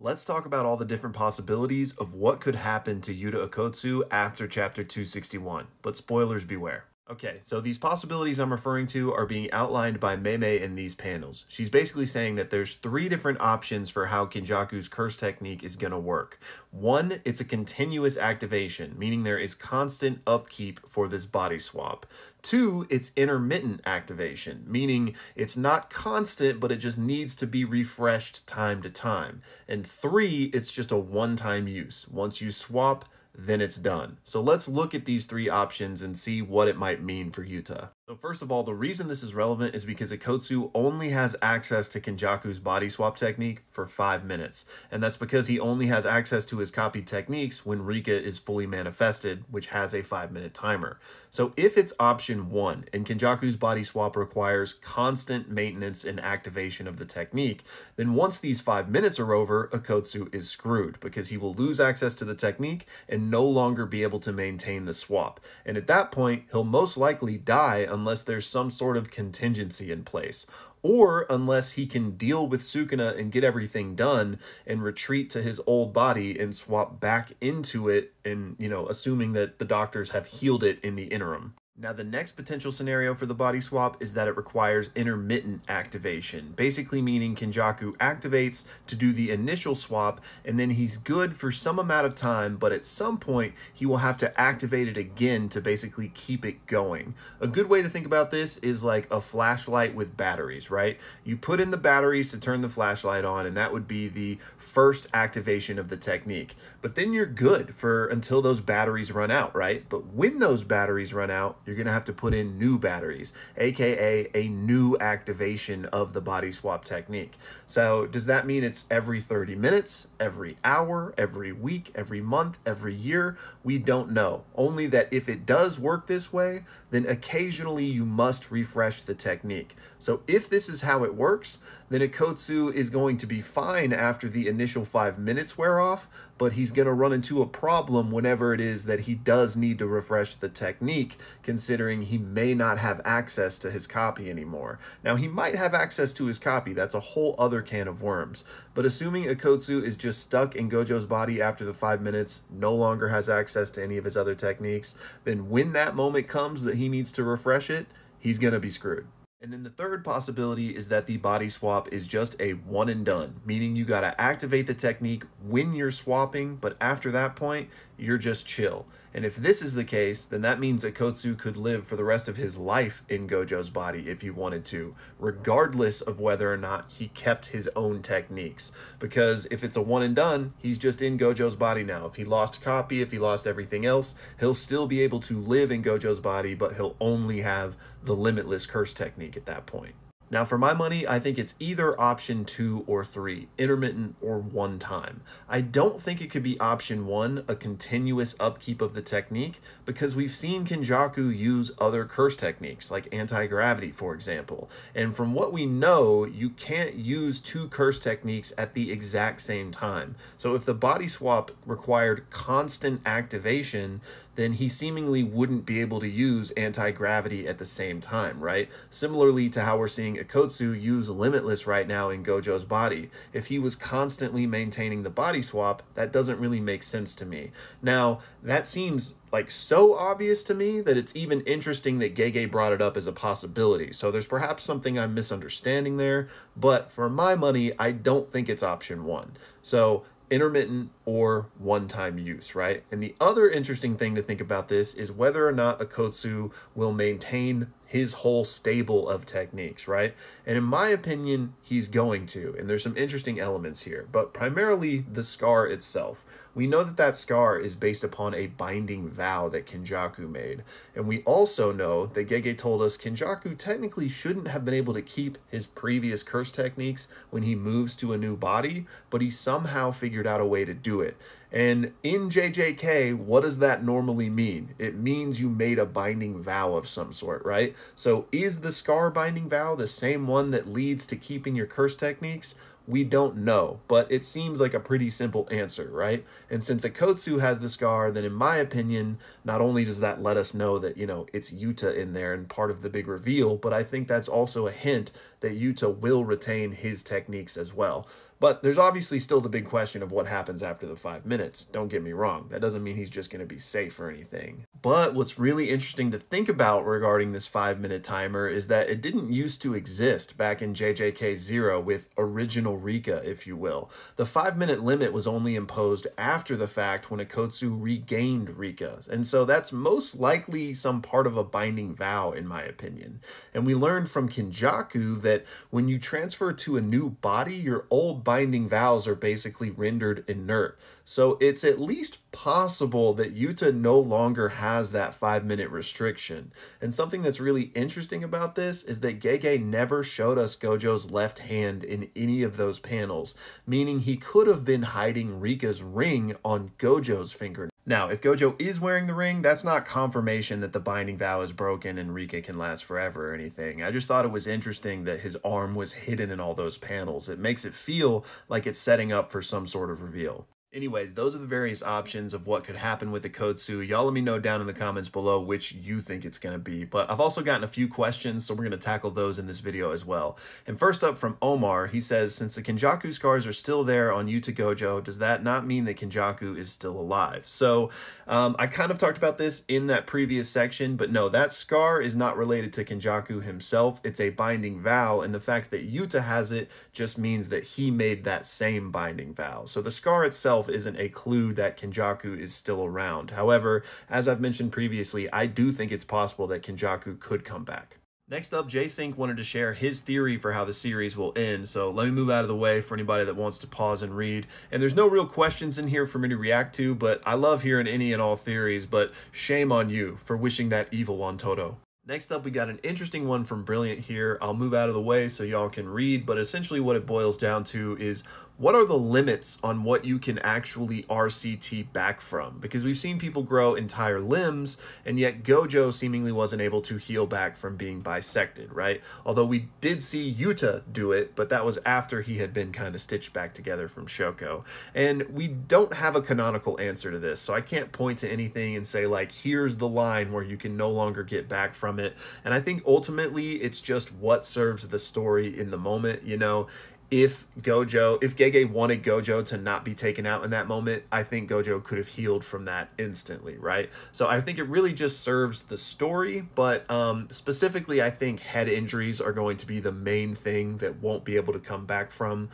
Let's talk about all the different possibilities of what could happen to Yuta Okkotsu after chapter 261, but spoilers beware. Okay, so these possibilities I'm referring to are being outlined by Meme in these panels. She's basically saying that there's three different options for how Kenjaku's curse technique is going to work. One, it's a continuous activation, meaning there is constant upkeep for this body swap. Two, it's intermittent activation, meaning it's not constant, but it just needs to be refreshed time to time. And three, it's just a one-time use. Once you swap, then it's done. So let's look at these three options and see what it might mean for Yuta. So first of all, the reason this is relevant is because Okkotsu only has access to Kenjaku's body swap technique for 5 minutes. And that's because he only has access to his copied techniques when Rika is fully manifested, which has a 5-minute timer. So if it's option 1 and Kenjaku's body swap requires constant maintenance and activation of the technique, then once these 5 minutes are over, Okkotsu is screwed because he will lose access to the technique and no longer be able to maintain the swap. And at that point, he'll most likely die unless there's some sort of contingency in place, or unless he can deal with Sukuna and get everything done and retreat to his old body and swap back into it, and, assuming that the doctors have healed it in the interim. Now, the next potential scenario for the body swap is that it requires intermittent activation, basically meaning Kenjaku activates to do the initial swap, and then he's good for some amount of time, but at some point, he will have to activate it again to basically keep it going. A good way to think about this is like a flashlight with batteries, right? You put in the batteries to turn the flashlight on, and that would be the first activation of the technique. But then you're good for until those batteries run out, right? But when those batteries run out, you're going to have to put in new batteries, aka a new activation of the body swap technique. So does that mean it's every 30 minutes, every hour, every week, every month, every year? We don't know. Only that if it does work this way, then occasionally you must refresh the technique. So if this is how it works, then Okkotsu is going to be fine after the initial 5 minutes wear off, but he's going to run into a problem whenever it is that he does need to refresh the technique, considering he may not have access to his copy anymore. Now, he might have access to his copy. That's a whole other can of worms. But assuming Okkotsu is just stuck in Gojo's body after the 5 minutes, no longer has access to any of his other techniques, then when that moment comes that he needs to refresh it, he's going to be screwed. And then the third possibility is that the body swap is just a one and done, meaning you got to activate the technique when you're swapping, but after that point, you're just chill. And if this is the case, then that means Okkotsu could live for the rest of his life in Gojo's body if he wanted to, regardless of whether or not he kept his own techniques. Because if it's a one and done, he's just in Gojo's body now. If he lost copy, if he lost everything else, he'll still be able to live in Gojo's body, but he'll only have the limitless curse technique at that point. Now, for my money, I think it's either option 2 or 3, intermittent or one time. I don't think it could be option 1, a continuous upkeep of the technique, because we've seen Kenjaku use other curse techniques, like anti-gravity, for example. And from what we know, you can't use 2 curse techniques at the exact same time. So if the body swap required constant activation, then he seemingly wouldn't be able to use anti-gravity at the same time, right? Similarly to how we're seeing Okkotsu use Limitless right now in Gojo's body. If he was constantly maintaining the body swap, that doesn't really make sense to me. Now, that seems like so obvious to me that it's even interesting that Gege brought it up as a possibility. So there's perhaps something I'm misunderstanding there, but for my money, I don't think it's option 1. So intermittent or one-time use, right? And the other interesting thing to think about this is whether or not Okkotsu will maintain his whole stable of techniques, right? And in my opinion, he's going to, and there's some interesting elements here, but primarily the scar itself. We know that that scar is based upon a binding vow that Kenjaku made. And we also know that Gege told us Kenjaku technically shouldn't have been able to keep his previous curse techniques when he moves to a new body, but he somehow figured out a way to do it. And in JJK, what does that normally mean? It means you made a binding vow of some sort, right? So is the scar binding vow the same one that leads to keeping your curse techniques? We don't know, but it seems like a pretty simple answer, right? And since Okkotsu has the scar, then in my opinion, not only does that let us know that, it's Yuta in there and part of the big reveal, but I think that's also a hint that Yuta will retain his techniques as well. But there's obviously still the big question of what happens after the 5 minutes. Don't get me wrong, that doesn't mean he's just going to be safe or anything. But what's really interesting to think about regarding this 5-minute timer is that it didn't used to exist back in JJK 0 with original Rika, if you will. The 5-minute limit was only imposed after the fact when Akotsu regained Rika, and so that's most likely some part of a binding vow in my opinion. And we learned from Kenjaku that when you transfer to a new body, your old binding vows are basically rendered inert. So it's at least possible that Yuta no longer has that 5-minute restriction. And something that's really interesting about this is that Gege never showed us Gojo's left hand in any of those panels, meaning he could have been hiding Rika's ring on Gojo's finger. Now, if Gojo is wearing the ring, that's not confirmation that the binding vow is broken and Rika can last forever or anything. I just thought it was interesting that his arm was hidden in all those panels. It makes it feel like it's setting up for some sort of reveal. Anyways, those are the various options of what could happen with Akotsu. Y'all let me know down in the comments below which you think it's going to be. But I've also gotten a few questions, so we're going to tackle those in this video as well. And first up from Omar, he says, since the Kenjaku scars are still there on Yuta Gojo, does that not mean that Kenjaku is still alive? So I kind of talked about this in that previous section, but no, that scar is not related to Kenjaku himself. It's a binding vow, and the fact that Yuta has it just means that he made that same binding vow. So the scar itself isn't a clue that Kenjaku is still around. However, as I've mentioned previously, I do think it's possible that Kenjaku could come back. Next up, J-Sync wanted to share his theory for how the series will end, so let me move out of the way for anybody that wants to pause and read. And there's no real questions in here for me to react to, but I love hearing any and all theories, but shame on you for wishing that evil on Todo. Next up, we got an interesting one from Brilliant here. I'll move out of the way so y'all can read, but essentially what it boils down to is, what are the limits on what you can actually RCT back from? Because we've seen people grow entire limbs, and yet Gojo seemingly wasn't able to heal back from being bisected, right? Although we did see Yuta do it, but that was after he had been kind of stitched back together from Shoko. And we don't have a canonical answer to this, so I can't point to anything and say, like, here's the line where you can no longer get back from it. And I think ultimately it's just what serves the story in the moment, you know? If Gege wanted Gojo to not be taken out in that moment, I think Gojo could have healed from that instantly, right? So I think it really just serves the story, but specifically I think head injuries are going to be the main thing that won't be able to come back from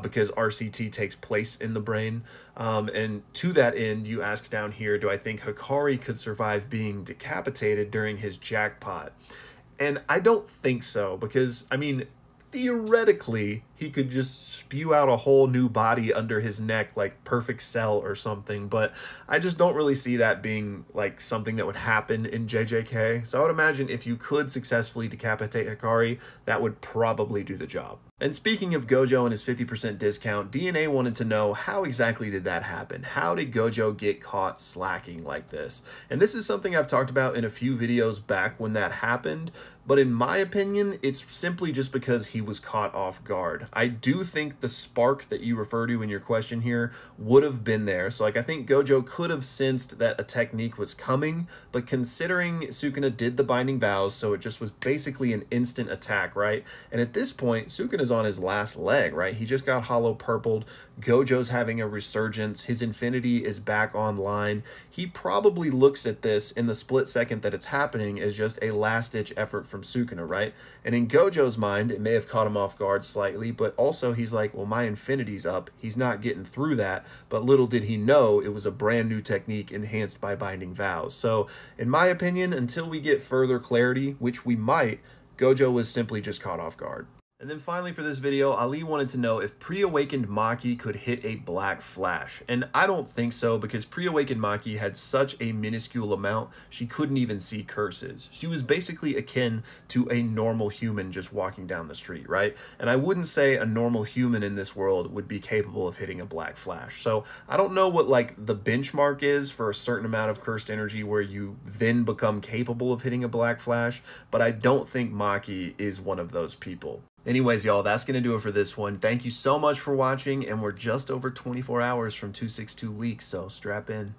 because RCT takes place in the brain. And to that end, you ask down here, do I think Hikari could survive being decapitated during his jackpot? And I don't think so, because, I mean, theoretically, he could just spew out a whole new body under his neck like Perfect Cell or something, but I just don't really see that being like something that would happen in JJK. So I would imagine if you could successfully decapitate Hikari, that would probably do the job. And speaking of Gojo and his 50% discount, DNA wanted to know, how exactly did that happen? How did Gojo get caught slacking like this? And this is something I've talked about in a few videos back when that happened, but in my opinion, it's simply just because he was caught off guard. I do think the spark that you refer to in your question here would have been there. So like, I think Gojo could have sensed that a technique was coming, but considering Sukuna did the binding vows, so it just was basically an instant attack, right? And at this point, Sukuna's on his last leg, right? He just got hollow purpled. Gojo's having a resurgence. His infinity is back online. He probably looks at this in the split second that it's happening as just a last-ditch effort from Sukuna, right? And in Gojo's mind, it may have caught him off guard slightly, but also he's like, well, my infinity's up. He's not getting through that. But little did he know it was a brand new technique enhanced by binding vows. So in my opinion, until we get further clarity, which we might, Gojo was simply just caught off guard. And then finally for this video, Ali wanted to know if pre-awakened Maki could hit a black flash. And I don't think so, because pre-awakened Maki had such a minuscule amount, she couldn't even see curses. She was basically akin to a normal human just walking down the street, right? And I wouldn't say a normal human in this world would be capable of hitting a black flash. So I don't know what like the benchmark is for a certain amount of cursed energy where you then become capable of hitting a black flash, but I don't think Maki is one of those people. Anyways, y'all, that's going to do it for this one. Thank you so much for watching, and we're just over 24 hours from 262 leaks, so strap in.